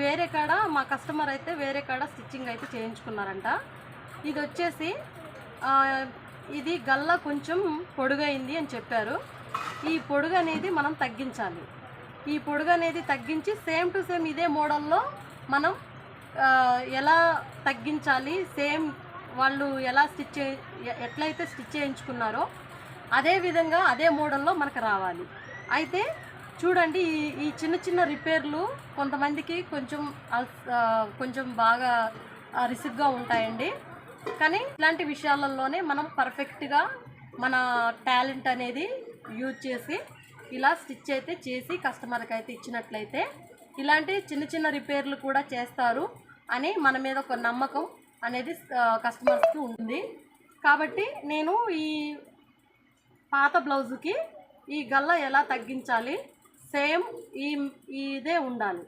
వేరే కాడ మా కస్టమర్ అయితే వేరే కాడ స్టిచ్చింగ్ అయితే చేయించుకున్నారంట. ఇది వచ్చేసి ఇది గల్ల కొంచెం పొడుగైంది అని చెప్పారు. ఈ పొడుగు అనేది మనం తగ్గించాలి. ఈ పొడుగు అనేది తగ్గించి సేమ్ టు సేమ్ ఇదే మోడల్లో మనం ఎలా తగ్గించాలి, సేమ్ వాళ్ళు ఎలా ఎట్లయితే స్టిచ్ చేయించుకున్నారో అదే విధంగా అదే మోడల్లో మనకు రావాలి. అయితే చూడండి, ఈ చిన్న చిన్న రిపేర్లు కొంతమందికి కొంచెం బాగా రిస్క్గా ఉంటాయండి. కానీ ఇలాంటి విషయాలలోనే మనం పర్ఫెక్ట్గా మన టాలెంట్ అనేది యూజ్ చేసి ఇలా స్టిచ్ అయితే చేసి కస్టమర్కి అయితే ఇచ్చినట్లయితే ఇలాంటి చిన్న చిన్న రిపేర్లు కూడా చేస్తారు అని మన మీద ఒక నమ్మకం అనేది కస్టమర్స్కి ఉంటుంది. కాబట్టి నేను ఈ పాత బ్లౌజుకి ఈ గల్ల ఎలా తగ్గించాలి, సేమ్ ఇదే ఉండాలి.